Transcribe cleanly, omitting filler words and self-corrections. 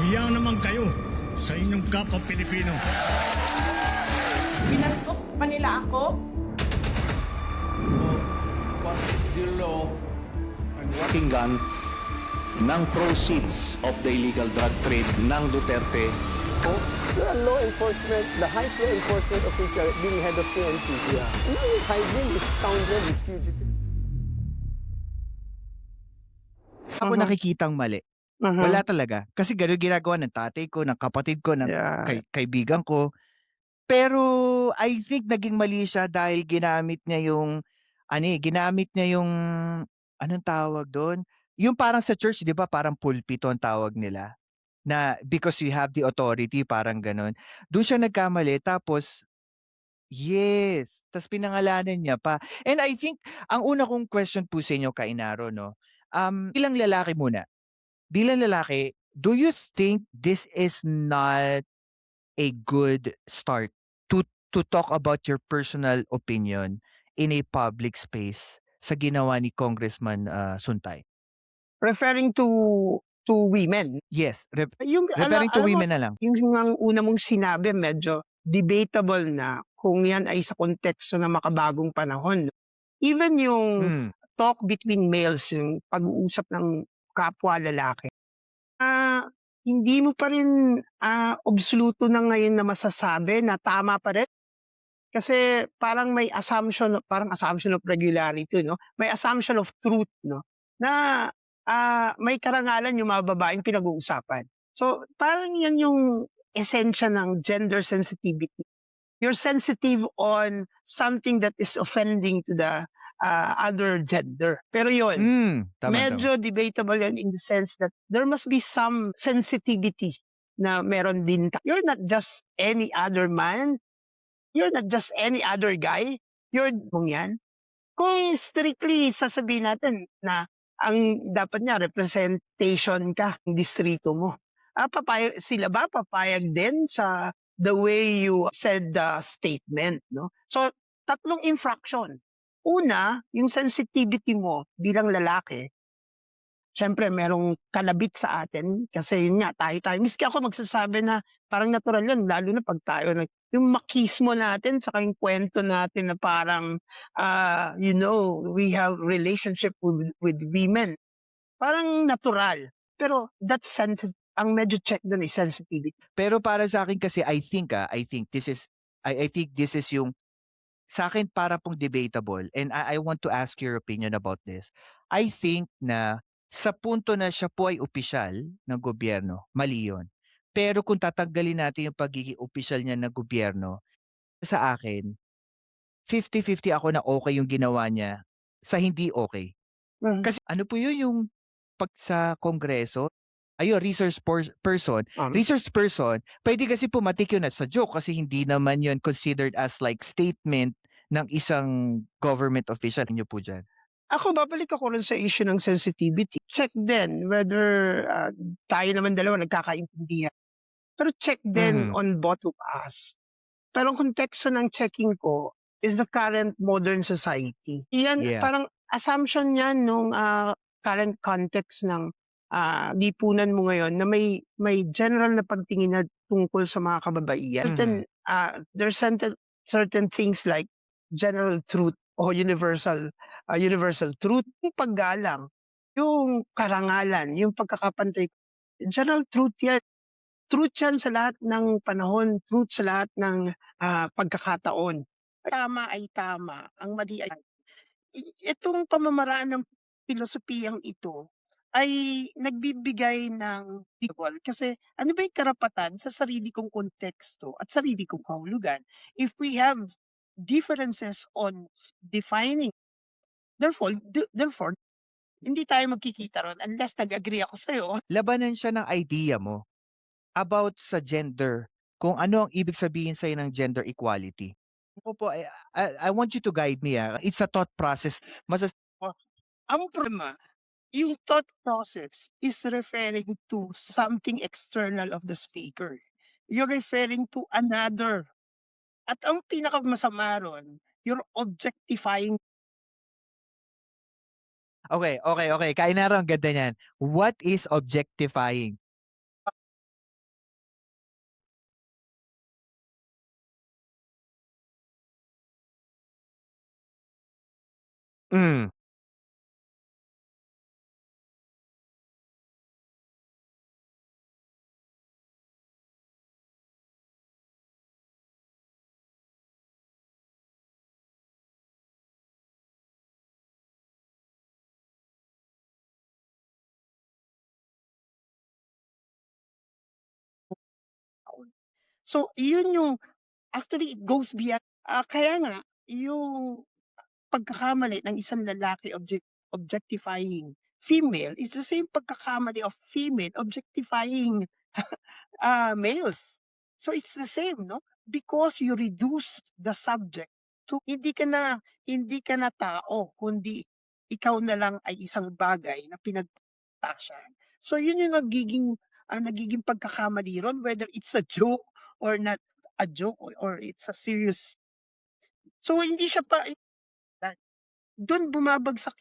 Hiya naman kayo sa inyong kapwa Pilipino. Binastos pa nila ako. But the law and what Pakinggan ng proceeds of the illegal drug trade ng Duterte. The law enforcement, the highest law enforcement official being head of PNP. Yeah. Now you're hiding this scoundrel, this fugitive. Ako nakikitang mali. Wala talaga. Kasi gano'n ginagawa ng tatay ko, ng kapatid ko, ng kaibigan ko. Pero I think naging mali siya dahil ginamit niya yung, anong tawag doon? Yung parang sa church, di ba, parang pulpito ang tawag nila. Na because you have the authority, parang gano'n. Doon siya nagkamali, tapos, yes, tapos pinangalanan niya pa. And I think, ang una kong question po sa inyo, Kainaro, no? Bilang lalaki muna, bilang lalaki, do you think this is not a good start to talk about your personal opinion in a public space sa ginawa ni Congressman Suntay? Referring to women. Yes, Yung, referring to alam mo, women na lang. yung ang una mong sinabi, medyo debatable na kung yan ay sa konteksto ng makabagong panahon. Even yung talk between males, yung pag-uusap ng kapwa lalaki, hindi mo pa rin absoluto na ngayon na masasabi na tama pa rin. Kasi parang may assumption of regularity, no? May assumption of truth, no? Na may karangalan yung mga babaeng pinag-uusapan. So parang yan yung esensya ng gender sensitivity. You're sensitive on something that is offending to the other gender. Pero yun, medyo debatable yan in the sense that there must be some sensitivity na meron din. You're not just any other man. You're not just any other guy. You're yan. Kung strictly sasabihin natin na ang dapat niya representation ka ng distrito mo. Sila ba papayag din sa the way you said the statement, no? So, tatlong infraction. Una, yung sensitivity mo bilang lalaki. Siyempre, merong kalabit sa atin kasi yun nga, tayo. Miski ako magsasabi na parang natural yun, lalo na pag tayo, yung makismo natin sa yung kwento natin na parang, we have relationship with women. Parang natural. Pero that's ang medyo check doon is sensitivity. Pero para sa akin kasi, I think this is yung, sa akin para pong debatable, and I want to ask your opinion about this. I think na sa punto na siya po ay opisyal ng gobyerno, mali yun. Pero kung tatanggalin natin yung pagiging opisyal niya ng gobyerno, sa akin, 50-50 ako na okay yung ginawa niya sa hindi okay. Kasi ano po yun yung pag sa Kongreso, research person, pwede kasi pumatik yun at sa joke kasi hindi naman yun considered as like statement ng isang government official. Niyo po dyan. Ako, babalik ako rin sa issue ng sensitivity. Check din whether tayo naman dalawa nagkakaintindihan. Pero check din on both of us. Pero ang konteksto ng checking ko is the current modern society. Yan, parang assumption yan nung current context ng lipunan mo ngayon na may general na pagtingin na tungkol sa mga kababaihan. There's certain things like general truth o universal truth, yung paggalang, yung karangalan, yung pagkakapantay. General truth yan. Truth yan sa lahat ng panahon, truth sa lahat ng pagkakataon. Tama ay tama, ang mali ay... Itong pamamaraan ng filosofiyang ito ay nagbibigay ng equal kasi ano ba yung karapatan sa sarili kong konteksto at sarili kong kahulugan if we have differences on defining. Therefore, hindi tayo magkikita ron unless nag-agree ako sa'yo. Labanan siya ng idea mo about sa gender, kung ano ang ibig sabihin sa'yo ng gender equality. I want you to guide me. It's a thought process. Ang problema, yung thought process is referring to something external of the speaker. You're referring to another. At ang pinakamasama ron, you're objectifying. Okay. Kainaro, ang ganda niyan. What is objectifying? Hmm. So, yun yung actually it goes beyond kaya nga yung pagkakamali ng isang lalaki objectifying female is the same pagkakamali of female objectifying males. So it's the same, no? Because you reduce the subject to hindi ka na tao, kundi ikaw na lang ay isang bagay na pinagtasyan. So yun yung nagiging pagkakamali ron, whether it's a joke or not a joke or it's a serious. So hindi siya pa doon bumabagsak